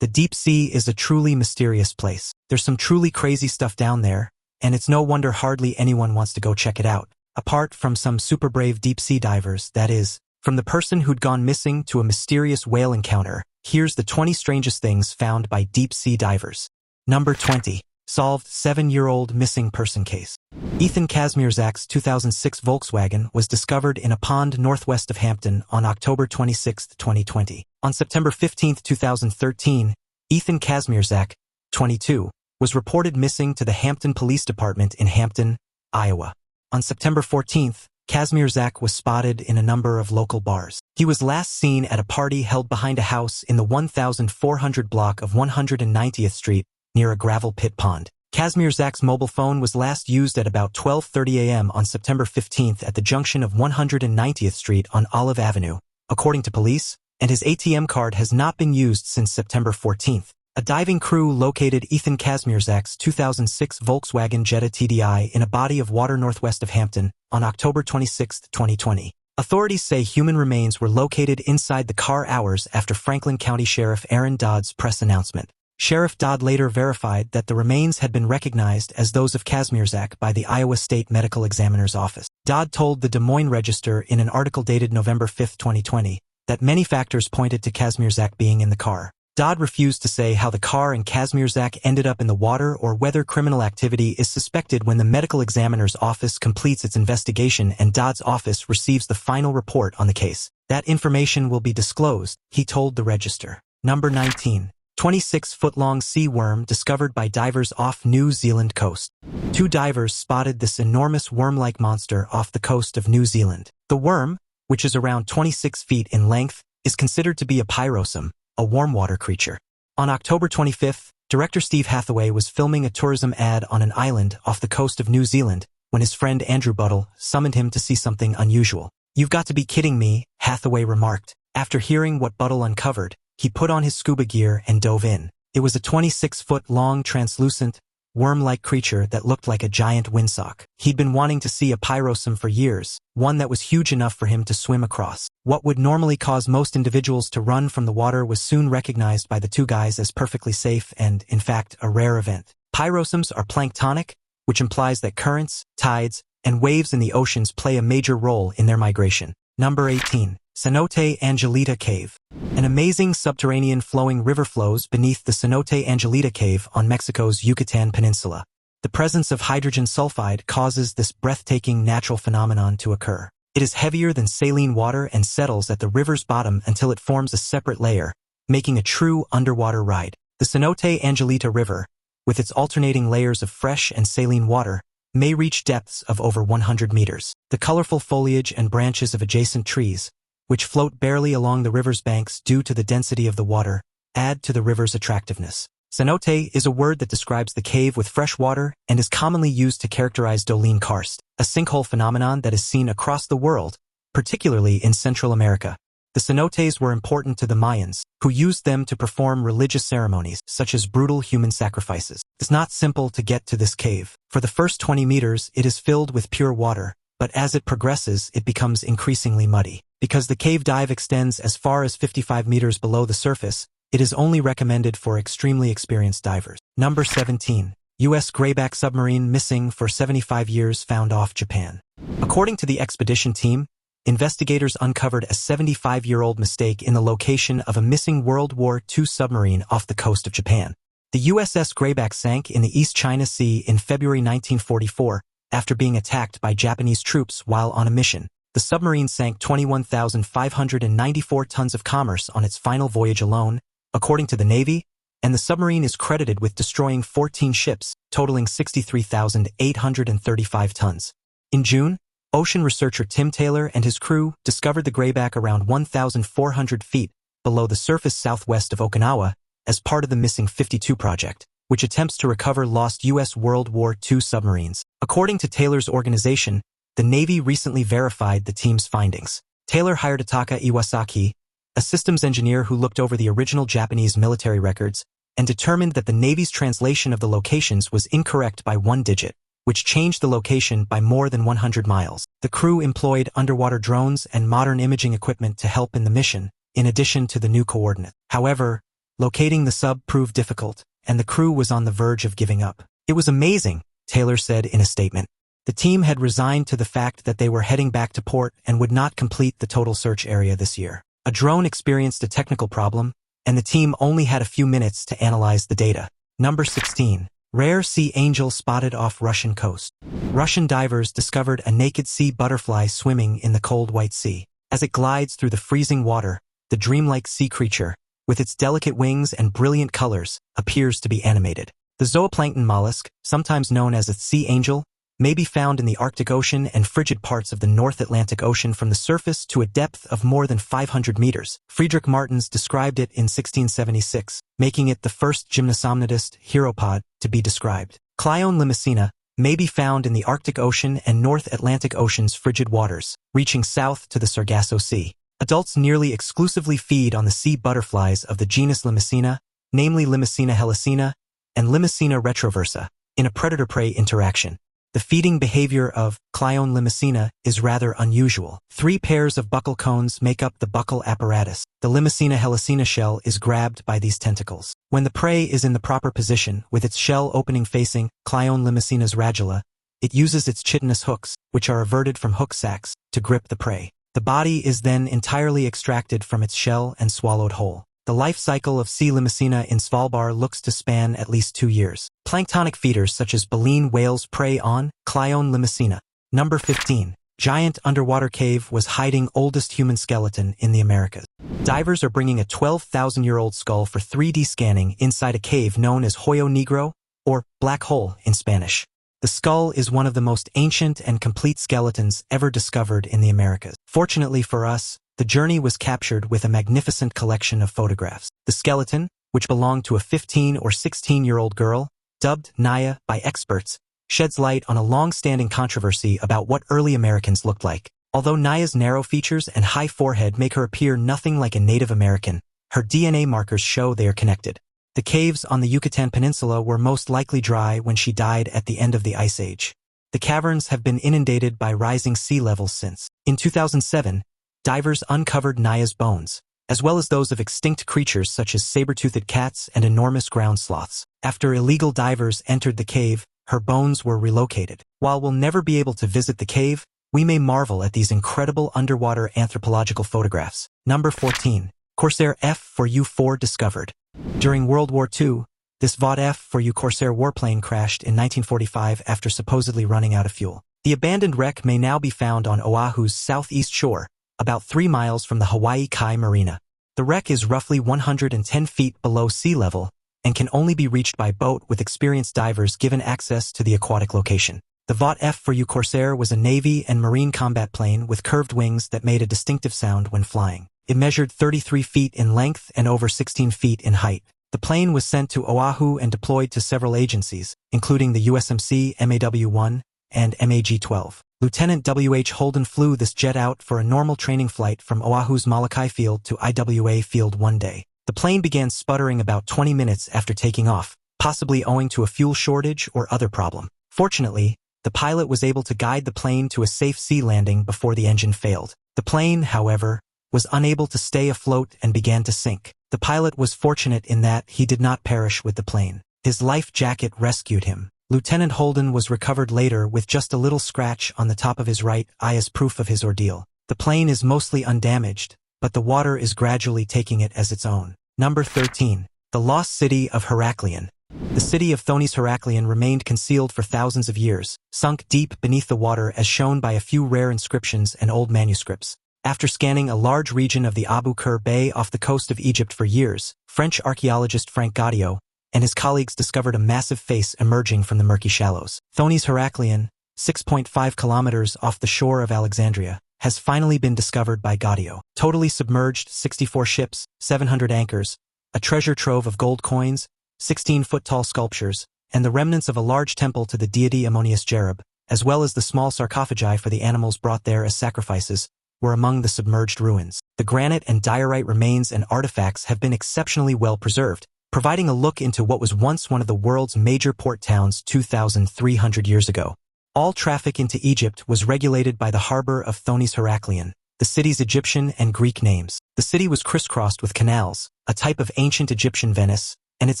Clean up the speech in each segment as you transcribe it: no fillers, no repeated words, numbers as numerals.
The deep sea is a truly mysterious place. There's some truly crazy stuff down there, and it's no wonder hardly anyone wants to go check it out. Apart from some super brave deep sea divers, that is, from the person who'd gone missing to a mysterious whale encounter, here's the 20 strangest things found by deep sea divers. Number 20. Solved 7-year-old missing person case. Ethan Kazmierzak's 2006 Volkswagen was discovered in a pond northwest of Hampton on October 26, 2020. On September 15, 2013, Ethan Kazmierzak, 22, was reported missing to the Hampton Police Department in Hampton, Iowa. On September 14, Kazmierzak was spotted in a number of local bars. He was last seen at a party held behind a house in the 1400 block of 190th Street, near a gravel pit pond. Kazmierzak's mobile phone was last used at about 12:30 a.m. on September 15th at the junction of 190th Street on Olive Avenue, according to police, and his ATM card has not been used since September 14th. A diving crew located Ethan Kazmierzak's 2006 Volkswagen Jetta TDI in a body of water northwest of Hampton on October 26, 2020. Authorities say human remains were located inside the car hours after Franklin County Sheriff Aaron Dodd's press announcement. Sheriff Dodd later verified that the remains had been recognized as those of Kazmierzak by the Iowa State Medical Examiner's Office. Dodd told the Des Moines Register in an article dated November 5, 2020, that many factors pointed to Kazmierzak being in the car. Dodd refused to say how the car and Kazmierzak ended up in the water or whether criminal activity is suspected when the medical examiner's office completes its investigation and Dodd's office receives the final report on the case. That information will be disclosed, he told the Register. Number 19. 26-foot-long sea worm discovered by divers off New Zealand coast. 2 divers spotted this enormous worm-like monster off the coast of New Zealand. The worm, which is around 26 feet in length, is considered to be a pyrosome, a warm-water creature. On October 25th, director Steve Hathaway was filming a tourism ad on an island off the coast of New Zealand when his friend Andrew Buttle summoned him to see something unusual. "You've got to be kidding me," Hathaway remarked. After hearing what Buttle uncovered, he put on his scuba gear and dove in. It was a 26-foot-long, translucent, worm-like creature that looked like a giant windsock. He'd been wanting to see a pyrosome for years, one that was huge enough for him to swim across. What would normally cause most individuals to run from the water was soon recognized by the 2 guys as perfectly safe and, in fact, a rare event. Pyrosomes are planktonic, which implies that currents, tides, and waves in the oceans play a major role in their migration. Number 18. Cenote Angelita Cave. An amazing subterranean flowing river flows beneath the Cenote Angelita Cave on Mexico's Yucatan Peninsula. The presence of hydrogen sulfide causes this breathtaking natural phenomenon to occur. It is heavier than saline water and settles at the river's bottom until it forms a separate layer, making a true underwater ride. The Cenote Angelita River, with its alternating layers of fresh and saline water, may reach depths of over 100 meters. The colorful foliage and branches of adjacent trees, which float barely along the river's banks due to the density of the water, add to the river's attractiveness. Cenote is a word that describes the cave with fresh water and is commonly used to characterize Dolene karst, a sinkhole phenomenon that is seen across the world, particularly in Central America. The cenotes were important to the Mayans, who used them to perform religious ceremonies, such as brutal human sacrifices. It's not simple to get to this cave. For the first 20 meters, it is filled with pure water, but as it progresses, it becomes increasingly muddy. Because the cave dive extends as far as 55 meters below the surface, it is only recommended for extremely experienced divers. Number 17. U.S. Grayback submarine missing for 75 years found off Japan. According to the expedition team, investigators uncovered a 75-year-old mistake in the location of a missing World War II submarine off the coast of Japan. The USS Grayback sank in the East China Sea in February 1944 after being attacked by Japanese troops while on a mission. The submarine sank 21,594 tons of commerce on its final voyage alone, according to the Navy, and the submarine is credited with destroying 14 ships, totaling 63,835 tons. In June, ocean researcher Tim Taylor and his crew discovered the Grayback around 1,400 feet below the surface southwest of Okinawa as part of the Missing 52 project, which attempts to recover lost U.S. World War II submarines. According to Taylor's organization, the Navy recently verified the team's findings. Taylor hired Ataka Iwasaki, a systems engineer who looked over the original Japanese military records, and determined that the Navy's translation of the locations was incorrect by 1 digit, which changed the location by more than 100 miles. The crew employed underwater drones and modern imaging equipment to help in the mission, in addition to the new coordinate. However, locating the sub proved difficult, and the crew was on the verge of giving up. "It was amazing," Taylor said in a statement. The team had resigned to the fact that they were heading back to port and would not complete the total search area this year. A drone experienced a technical problem, and the team only had a few minutes to analyze the data. Number 16. Rare sea angel spotted off Russian coast. Russian divers discovered a naked sea butterfly swimming in the cold White Sea. As it glides through the freezing water, the dreamlike sea creature, with its delicate wings and brilliant colors, appears to be animated. The zooplankton mollusk, sometimes known as a sea angel, may be found in the Arctic Ocean and frigid parts of the North Atlantic Ocean from the surface to a depth of more than 500 meters. Friedrich Martens described it in 1676, making it the first gymnosomnidist Heracleon to be described. Clyone limacina may be found in the Arctic Ocean and North Atlantic Ocean's frigid waters, reaching south to the Sargasso Sea. Adults nearly exclusively feed on the sea butterflies of the genus Limacina, namely Limacina helicina and Limacina retroversa, in a predator-prey interaction. The feeding behavior of Clyone limacina is rather unusual. 3 pairs of buccal cones make up the buccal apparatus. The Limacina helicina shell is grabbed by these tentacles. When the prey is in the proper position, with its shell opening facing Clyone limacina's radula, it uses its chitinous hooks, which are everted from hook sacs, to grip the prey. The body is then entirely extracted from its shell and swallowed whole. The life cycle of C. limacina in Svalbard looks to span at least 2 years. Planktonic feeders such as baleen whales prey on Clyone limacina. Number 15. Giant underwater cave was hiding oldest human skeleton in the Americas. Divers are bringing a 12,000-year-old skull for 3D scanning inside a cave known as Hoyo Negro, or Black Hole in Spanish. The skull is one of the most ancient and complete skeletons ever discovered in the Americas. Fortunately for us, the journey was captured with a magnificent collection of photographs. The skeleton, which belonged to a 15 or 16-year-old girl, dubbed Naya by experts, sheds light on a long-standing controversy about what early Americans looked like. Although Naya's narrow features and high forehead make her appear nothing like a Native American, her DNA markers show they are connected. The caves on the Yucatan Peninsula were most likely dry when she died at the end of the Ice Age. The caverns have been inundated by rising sea levels since. In 2007, divers uncovered Naya's bones, as well as those of extinct creatures such as saber-toothed cats and enormous ground sloths. After illegal divers entered the cave, her bones were relocated. While we'll never be able to visit the cave, we may marvel at these incredible underwater anthropological photographs. Number 14. Corsair F4 discovered. During World War II, this VOD F4 Corsair warplane crashed in 1945 after supposedly running out of fuel. The abandoned wreck may now be found on Oahu's southeast shore, about 3 miles from the Hawaii Kai Marina. The wreck is roughly 110 feet below sea level and can only be reached by boat with experienced divers given access to the aquatic location. The VOD F4 Corsair was a Navy and Marine combat plane with curved wings that made a distinctive sound when flying. It measured 33 feet in length and over 16 feet in height. The plane was sent to Oahu and deployed to several agencies, including the USMC MAW-1 and MAG-12. Lieutenant W.H. Holden flew this jet out for a normal training flight from Oahu's Molokai Field to IWA Field one day. The plane began sputtering about 20 minutes after taking off, possibly owing to a fuel shortage or other problem. Fortunately, the pilot was able to guide the plane to a safe sea landing before the engine failed. The plane, however, was unable to stay afloat and began to sink. The pilot was fortunate in that he did not perish with the plane. His life jacket rescued him. Lieutenant Holden was recovered later with just a little scratch on the top of his right eye as proof of his ordeal. The plane is mostly undamaged, but the water is gradually taking it as its own. Number 13. The Lost City of Heracleon. The city of Thonis Heracleon remained concealed for thousands of years, sunk deep beneath the water as shown by a few rare inscriptions and old manuscripts. After scanning a large region of the Abu Qir Bay off the coast of Egypt for years, French archaeologist Frank Gaudio and his colleagues discovered a massive face emerging from the murky shallows. Thonis Heracleon, 6.5 kilometers off the shore of Alexandria, has finally been discovered by Gaudio. Totally submerged, 64 ships, 700 anchors, a treasure trove of gold coins, 16-foot-tall sculptures, and the remnants of a large temple to the deity Ammonius Jerub, as well as the small sarcophagi for the animals brought there as sacrifices, were among the submerged ruins. The granite and diorite remains and artifacts have been exceptionally well preserved, providing a look into what was once one of the world's major port towns 2,300 years ago. All traffic into Egypt was regulated by the harbor of Thonis Heracleon, the city's Egyptian and Greek names. The city was crisscrossed with canals, a type of ancient Egyptian Venice, and its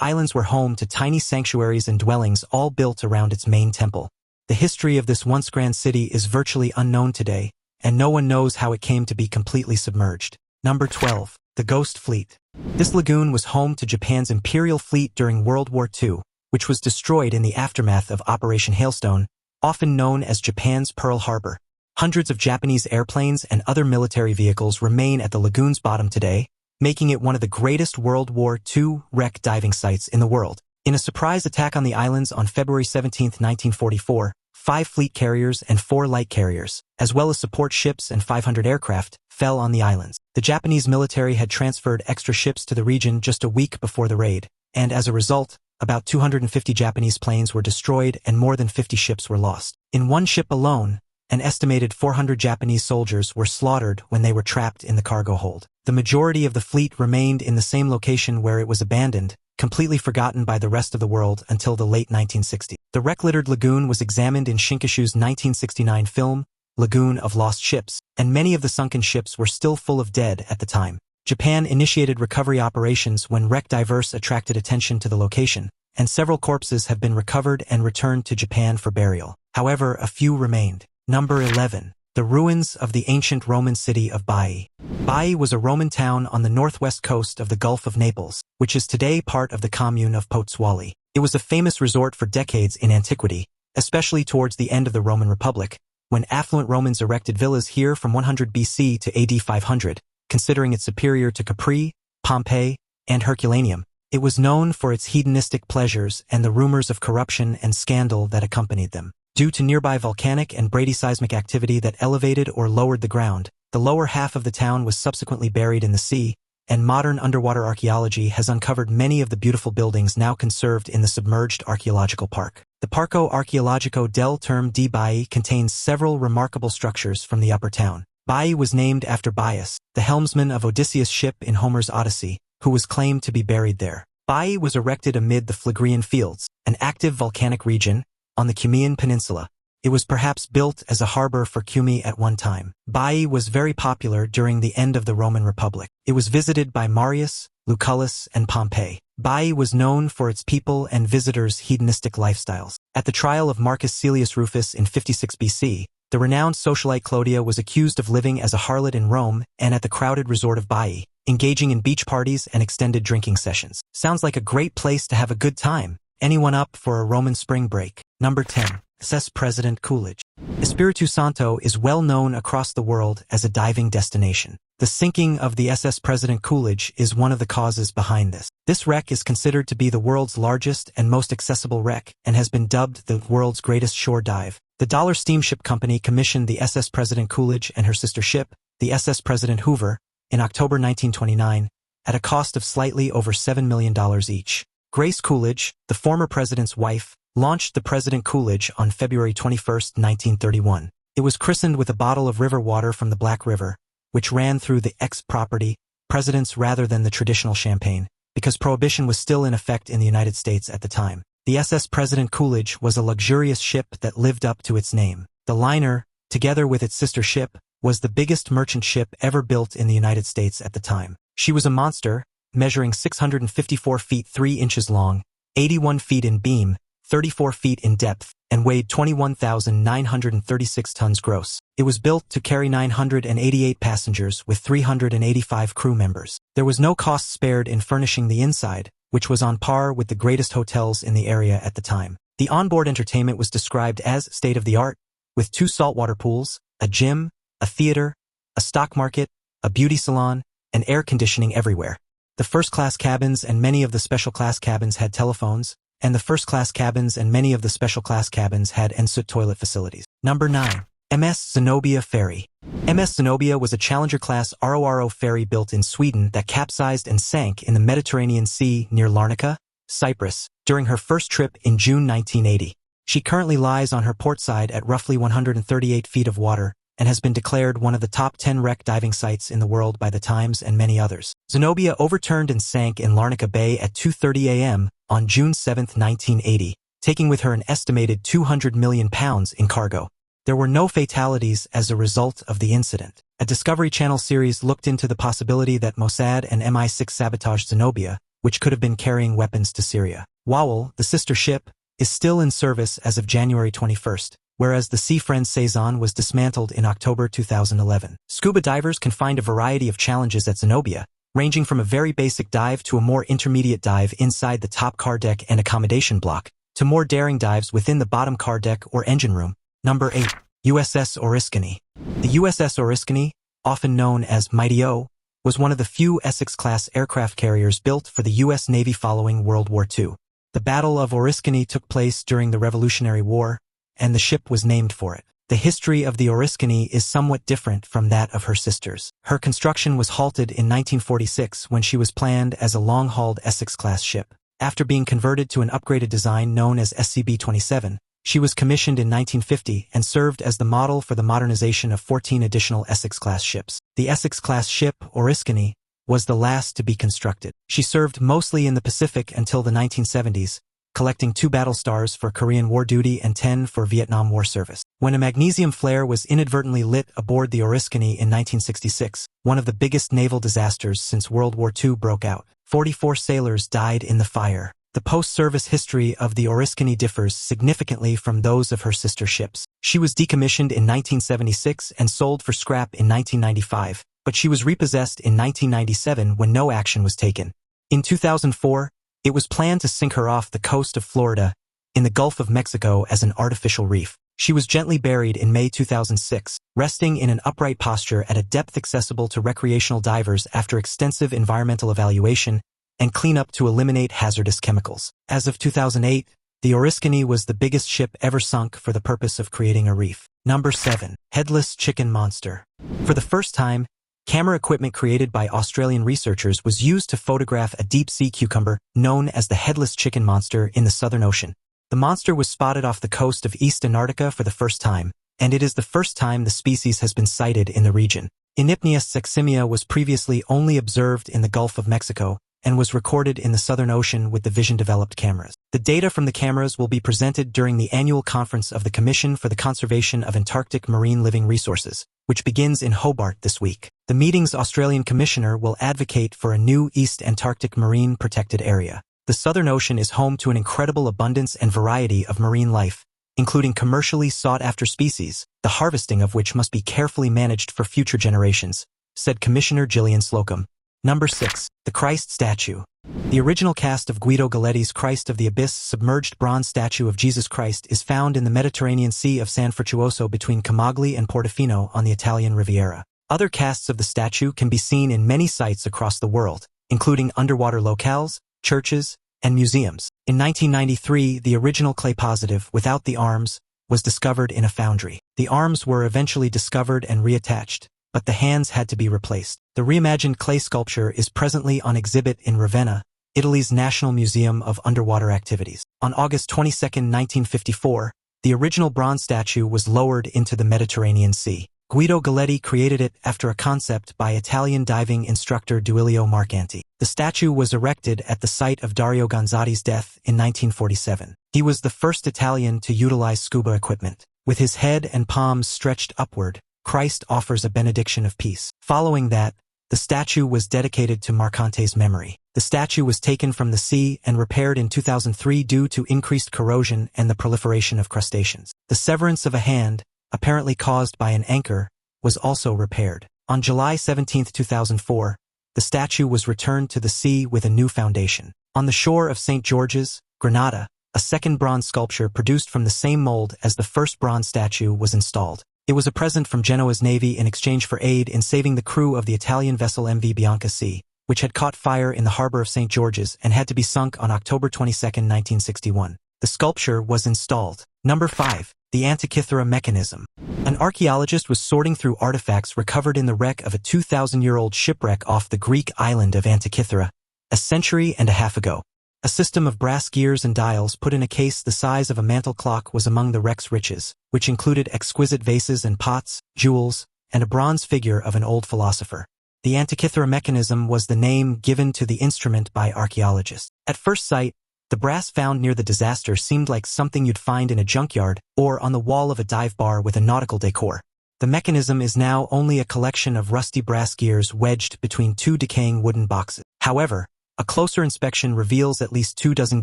islands were home to tiny sanctuaries and dwellings all built around its main temple. The history of this once grand city is virtually unknown today, and no one knows how it came to be completely submerged. Number 12. The Ghost Fleet. This lagoon was home to Japan's Imperial Fleet during World War II, which was destroyed in the aftermath of Operation Hailstone, often known as Japan's Pearl Harbor. Hundreds of Japanese airplanes and other military vehicles remain at the lagoon's bottom today, making it one of the greatest World War II wreck diving sites in the world. In a surprise attack on the islands on February 17, 1944, 5 fleet carriers and 4 light carriers, as well as support ships and 500 aircraft, fell on the islands. The Japanese military had transferred extra ships to the region just a week before the raid, and as a result, about 250 Japanese planes were destroyed and more than 50 ships were lost. In one ship alone, an estimated 400 Japanese soldiers were slaughtered when they were trapped in the cargo hold. The majority of the fleet remained in the same location where it was abandoned, completely forgotten by the rest of the world until the late 1960s. The wreck-littered lagoon was examined in Shinkishu's 1969 film, Lagoon of Lost Ships, and many of the sunken ships were still full of dead at the time. Japan initiated recovery operations when wreck divers attracted attention to the location, and several corpses have been recovered and returned to Japan for burial. However, a few remained. Number 11. The ruins of the ancient Roman city of Baiae. Baiae was a Roman town on the northwest coast of the Gulf of Naples, which is today part of the commune of Pozzuoli. It was a famous resort for decades in antiquity, especially towards the end of the Roman Republic, when affluent Romans erected villas here from 100 BC to AD 500, considering it superior to Capri, Pompeii, and Herculaneum. It was known for its hedonistic pleasures and the rumors of corruption and scandal that accompanied them. Due to nearby volcanic and bradyseismic activity that elevated or lowered the ground, the lower half of the town was subsequently buried in the sea, and modern underwater archaeology has uncovered many of the beautiful buildings now conserved in the submerged archaeological park. The Parco Archeologico del Terme di Baiae contains several remarkable structures from the upper town. Baiae was named after Bias, the helmsman of Odysseus' ship in Homer's Odyssey, who was claimed to be buried there. Baiae was erected amid the Phlegrean Fields, an active volcanic region, on the Cumaean Peninsula. It was perhaps built as a harbor for Cumae at one time. Baiae was very popular during the end of the Roman Republic. It was visited by Marius, Lucullus, and Pompey. Baiae was known for its people and visitors' hedonistic lifestyles. At the trial of Marcus Caelius Rufus in 56 BC, the renowned socialite Clodia was accused of living as a harlot in Rome and at the crowded resort of Baiae, engaging in beach parties and extended drinking sessions. Sounds like a great place to have a good time. Anyone up for a Roman spring break? Number 10. USS President Kluge. Espiritu Santo is well known across the world as a diving destination. The sinking of the SS President Kluge is one of the causes behind this. This wreck is considered to be the world's largest and most accessible wreck and has been dubbed the world's greatest shore dive. The Dollar Steamship Company commissioned the SS President Kluge and her sister ship, the SS President Hoover, in October 1929, at a cost of slightly over $7 million each. Grace Coolidge, the former president's wife, launched the President Kluge on February 21, 1931. It was christened with a bottle of river water from the Black River, which ran through the ex-property, presidents rather than the traditional champagne, because prohibition was still in effect in the United States at the time. The SS President Kluge was a luxurious ship that lived up to its name. The liner, together with its sister ship, was the biggest merchant ship ever built in the United States at the time. She was a monster, measuring 654 feet 3 inches long, 81 feet in beam, 34 feet in depth, and weighed 21,936 tons gross. It was built to carry 988 passengers with 385 crew members. There was no cost spared in furnishing the inside, which was on par with the greatest hotels in the area at the time. The onboard entertainment was described as state-of-the-art, with 2 saltwater pools, a gym, a theater, a stock market, a beauty salon, and air conditioning everywhere. The first-class cabins and many of the special-class cabins had telephones, and the first-class cabins and many of the special-class cabins had ensuite toilet facilities. Number 9. MS Zenobia Ferry. MS Zenobia was a Challenger-class RORO ferry built in Sweden that capsized and sank in the Mediterranean Sea near Larnaca, Cyprus, during her first trip in June 1980. She currently lies on her port side at roughly 138 feet of water, and has been declared one of the top 10 wreck diving sites in the world by the Times and many others. Zenobia overturned and sank in Larnaca Bay at 2:30 a.m. on June 7, 1980, taking with her an estimated 200 million pounds in cargo. There were no fatalities as a result of the incident. A Discovery Channel series looked into the possibility that Mossad and MI6 sabotaged Zenobia, which could have been carrying weapons to Syria. Wawel, the sister ship, is still in service as of January 21st, whereas the Sea Friend Saison was dismantled in October 2011. Scuba divers can find a variety of challenges at Zenobia, ranging from a very basic dive to a more intermediate dive inside the top car deck and accommodation block, to more daring dives within the bottom car deck or engine room. Number 8. USS Oriskany. The USS Oriskany, often known as Mighty O, was one of the few Essex-class aircraft carriers built for the U.S. Navy following World War II. The Battle of Oriskany took place during the Revolutionary War, and the ship was named for it. The history of the Oriskany is somewhat different from that of her sisters. Her construction was halted in 1946 when she was planned as a long-hauled Essex-class ship. After being converted to an upgraded design known as SCB-27, she was commissioned in 1950 and served as the model for the modernization of 14 additional Essex-class ships. The Essex-class ship, Oriskany, was the last to be constructed. She served mostly in the Pacific until the 1970s, collecting 2 battle stars for Korean War duty and 10 for Vietnam War service. When a magnesium flare was inadvertently lit aboard the Oriskany in 1966, one of the biggest naval disasters since World War II broke out, 44 sailors died in the fire. The post-service history of the Oriskany differs significantly from those of her sister ships. She was decommissioned in 1976 and sold for scrap in 1995, but she was repossessed in 1997 when no action was taken. In 2004, it was planned to sink her off the coast of Florida in the Gulf of Mexico as an artificial reef. She was gently buried in May 2006, resting in an upright posture at a depth accessible to recreational divers after extensive environmental evaluation and cleanup to eliminate hazardous chemicals. As of 2008, the Oriskany was the biggest ship ever sunk for the purpose of creating a reef. Number 7. Headless Chicken Monster. For the first time, camera equipment created by Australian researchers was used to photograph a deep-sea cucumber known as the Headless Chicken Monster in the Southern Ocean. The monster was spotted off the coast of East Antarctica for the first time, and it is the first time the species has been sighted in the region. Inypnius seximia was previously only observed in the Gulf of Mexico and was recorded in the Southern Ocean with the vision-developed cameras. The data from the cameras will be presented during the annual conference of the Commission for the Conservation of Antarctic Marine Living Resources, which begins in Hobart this week. The meeting's Australian commissioner will advocate for a new East Antarctic Marine Protected Area. The Southern Ocean is home to an incredible abundance and variety of marine life, including commercially sought-after species, the harvesting of which must be carefully managed for future generations, said Commissioner Gillian Slocum. Number 6. The Christ Statue. The original cast of Guido Galletti's Christ of the Abyss submerged bronze statue of Jesus Christ is found in the Mediterranean Sea of San Frutuoso between Camogli and Portofino on the Italian Riviera. Other casts of the statue can be seen in many sites across the world, including underwater locales, churches, and museums. In 1993, the original clay positive, without the arms, was discovered in a foundry. The arms were eventually discovered and reattached, but the hands had to be replaced. The reimagined clay sculpture is presently on exhibit in Ravenna, Italy's National Museum of Underwater Activities. On August 22, 1954, the original bronze statue was lowered into the Mediterranean Sea. Guido Galletti created it after a concept by Italian diving instructor Duilio Marcanti. The statue was erected at the site of Dario Gonzatti's death in 1947. He was the first Italian to utilize scuba equipment. With his head and palms stretched upward, Christ offers a benediction of peace. Following that, the statue was dedicated to Marcante's memory. The statue was taken from the sea and repaired in 2003 due to increased corrosion and the proliferation of crustaceans. The severance of a hand, apparently caused by an anchor, was also repaired. On July 17, 2004, the statue was returned to the sea with a new foundation. On the shore of St. George's, Granada, a second bronze sculpture produced from the same mold as the first bronze statue was installed. It was a present from Genoa's navy in exchange for aid in saving the crew of the Italian vessel MV Bianca C, which had caught fire in the harbor of St. George's and had to be sunk on October 22, 1961. The sculpture was installed. Number 5. The Antikythera Mechanism. An archaeologist was sorting through artifacts recovered in the wreck of a 2,000-year-old shipwreck off the Greek island of Antikythera, a century and a half ago. A system of brass gears and dials put in a case the size of a mantel clock was among the wreck's riches, which included exquisite vases and pots, jewels, and a bronze figure of an old philosopher. The Antikythera Mechanism was the name given to the instrument by archaeologists. At first sight, the brass found near the disaster seemed like something you'd find in a junkyard or on the wall of a dive bar with a nautical decor. The The mechanism is now only a collection of rusty brass gears wedged between two decaying wooden boxes. However, a closer inspection reveals at least 24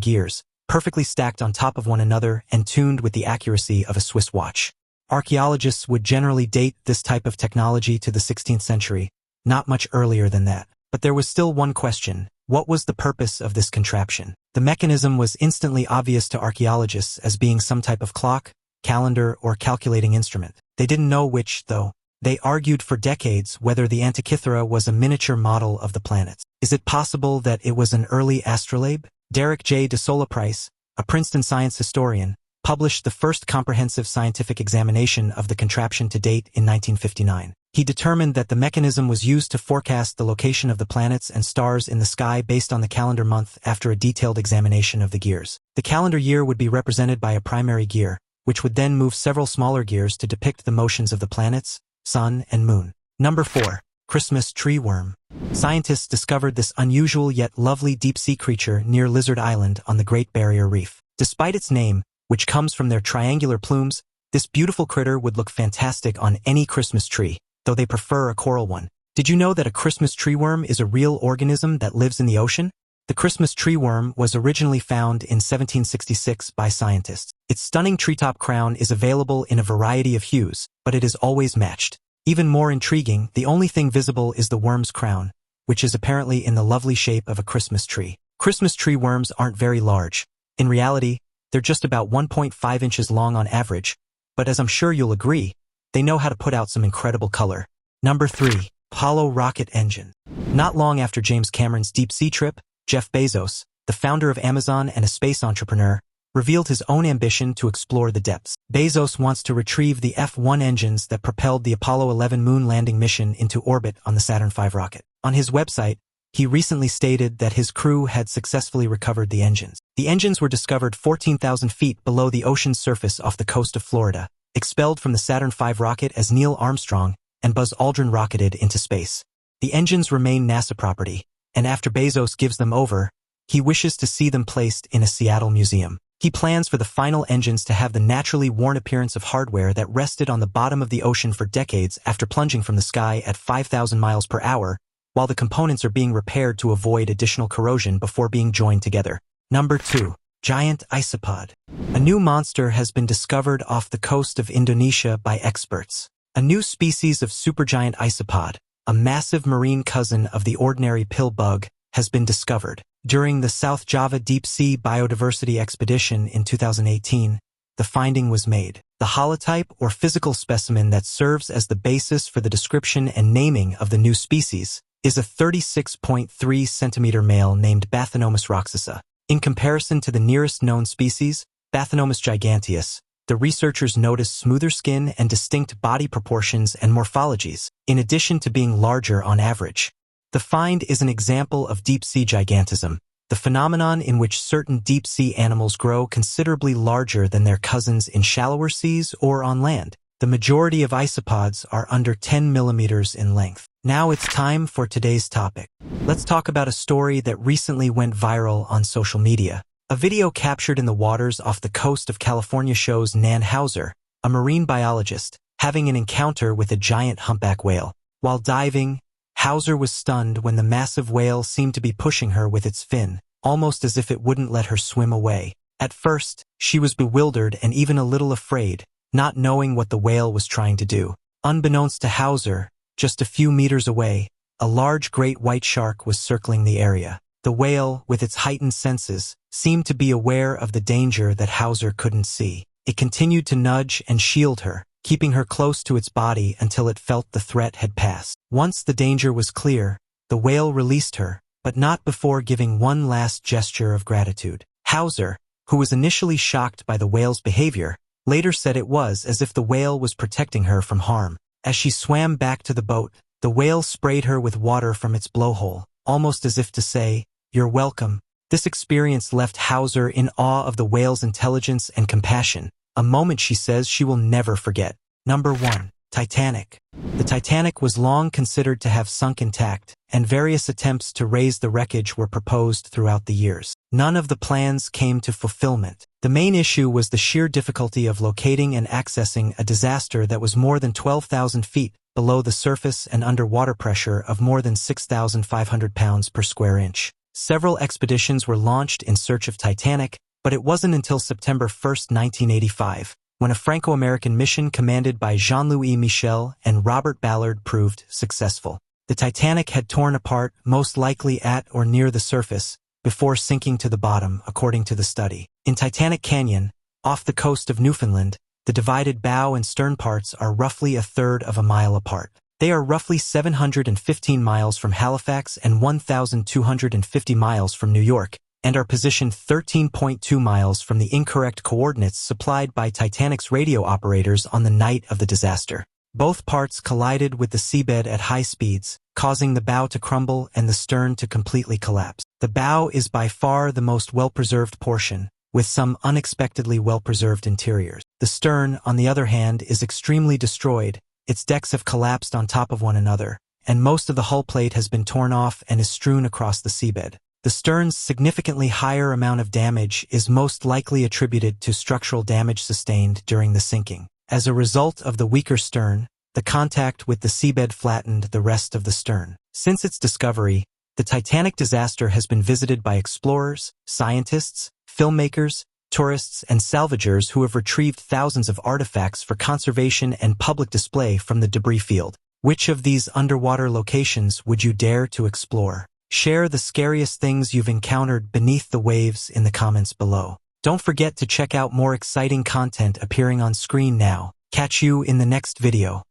gears, perfectly stacked on top of one another and tuned with the accuracy of a Swiss watch. Archaeologists would generally date this type of technology to the 16th century, not much earlier than that. But there was still one question: what was the purpose of this contraption? The mechanism was instantly obvious to archaeologists as being some type of clock, calendar, or calculating instrument. They didn't know which, though. They argued for decades whether the Antikythera was a miniature model of the planets. Is it possible that it was an early astrolabe? Derek J. DeSola Price, a Princeton science historian, published the first comprehensive scientific examination of the contraption to date in 1959. He determined that the mechanism was used to forecast the location of the planets and stars in the sky based on the calendar month after a detailed examination of the gears. The calendar year would be represented by a primary gear, which would then move several smaller gears to depict the motions of the planets, sun, and moon. Number 4. Christmas tree worm. Scientists discovered this unusual yet lovely deep-sea creature near Lizard Island on the Great Barrier Reef. Despite its name, which comes from their triangular plumes, this beautiful critter would look fantastic on any Christmas tree, though they prefer a coral one. Did you know that a Christmas tree worm is a real organism that lives in the ocean? The Christmas tree worm was originally found in 1766 by scientists. Its stunning treetop crown is available in a variety of hues, but it is always matched. Even more intriguing, the only thing visible is the worm's crown, which is apparently in the lovely shape of a Christmas tree. Christmas tree worms aren't very large. In reality, they're just about 1.5 inches long on average, but as I'm sure you'll agree, they know how to put out some incredible color. Number 3. Apollo rocket engine. Not long after James Cameron's deep-sea trip, Jeff Bezos, the founder of Amazon and a space entrepreneur, revealed his own ambition to explore the depths. Bezos wants to retrieve the F1 engines that propelled the Apollo 11 moon landing mission into orbit on the Saturn V rocket. On his website, he recently stated that his crew had successfully recovered the engines. The engines were discovered 14,000 feet below the ocean's surface off the coast of Florida, expelled from the Saturn V rocket as Neil Armstrong and Buzz Aldrin rocketed into space. The engines remain NASA property, and after Bezos gives them over, he wishes to see them placed in a Seattle museum. He plans for the final engines to have the naturally worn appearance of hardware that rested on the bottom of the ocean for decades after plunging from the sky at 5,000 miles per hour, while the components are being repaired to avoid additional corrosion before being joined together. Number 2. Giant isopod. A new monster has been discovered off the coast of Indonesia by experts. A new species of supergiant isopod, a massive marine cousin of the ordinary pill bug, has been discovered. During the South Java Deep-Sea Biodiversity Expedition in 2018, the finding was made. The holotype or physical specimen that serves as the basis for the description and naming of the new species is a 36.3 centimeter male named Bathynomus roxasa. In comparison to the nearest known species, Bathynomus giganteus, the researchers noticed smoother skin and distinct body proportions and morphologies, in addition to being larger on average. The find is an example of deep-sea gigantism, the phenomenon in which certain deep-sea animals grow considerably larger than their cousins in shallower seas or on land. The majority of isopods are under 10 millimeters in length. Now it's time for today's topic. Let's talk about a story that recently went viral on social media. A video captured in the waters off the coast of California shows Nan Hauser, a marine biologist, having an encounter with a giant humpback whale. While diving, Hauser was stunned when the massive whale seemed to be pushing her with its fin, almost as if it wouldn't let her swim away. At first, she was bewildered and even a little afraid, not knowing what the whale was trying to do. Unbeknownst to Hauser, just a few meters away, a large great white shark was circling the area. The whale, with its heightened senses, seemed to be aware of the danger that Hauser couldn't see. It continued to nudge and shield her, keeping her close to its body until it felt the threat had passed. Once the danger was clear, the whale released her, but not before giving one last gesture of gratitude. Hauser, who was initially shocked by the whale's behavior, later said it was as if the whale was protecting her from harm. As she swam back to the boat, the whale sprayed her with water from its blowhole, almost as if to say, "You're welcome." This experience left Hauser in awe of the whale's intelligence and compassion, a moment she says she will never forget. Number 1. Titanic. The Titanic was long considered to have sunk intact, and various attempts to raise the wreckage were proposed throughout the years. None of the plans came to fulfillment. The main issue was the sheer difficulty of locating and accessing a disaster that was more than 12,000 feet below the surface and under water pressure of more than 6,500 pounds per square inch. Several expeditions were launched in search of Titanic, but it wasn't until September 1, 1985, when a Franco-American mission commanded by Jean-Louis Michel and Robert Ballard proved successful. The Titanic had torn apart, most likely at or near the surface, before sinking to the bottom, according to the study. In Titanic Canyon, off the coast of Newfoundland, the divided bow and stern parts are roughly a third of a mile apart. They are roughly 715 miles from Halifax and 1,250 miles from New York, and are positioned 13.2 miles from the incorrect coordinates supplied by Titanic's radio operators on the night of the disaster. Both parts collided with the seabed at high speeds, causing the bow to crumble and the stern to completely collapse. The bow is by far the most well-preserved portion, with some unexpectedly well-preserved interiors. The stern, on the other hand, is extremely destroyed. Its decks have collapsed on top of one another, and most of the hull plate has been torn off and is strewn across the seabed. The stern's significantly higher amount of damage is most likely attributed to structural damage sustained during the sinking. As a result of the weaker stern, the contact with the seabed flattened the rest of the stern. Since its discovery, the Titanic disaster has been visited by explorers, scientists, filmmakers, tourists, and salvagers who have retrieved thousands of artifacts for conservation and public display from the debris field. Which of these underwater locations would you dare to explore? Share the scariest things you've encountered beneath the waves in the comments below. Don't forget to check out more exciting content appearing on screen now. Catch you in the next video.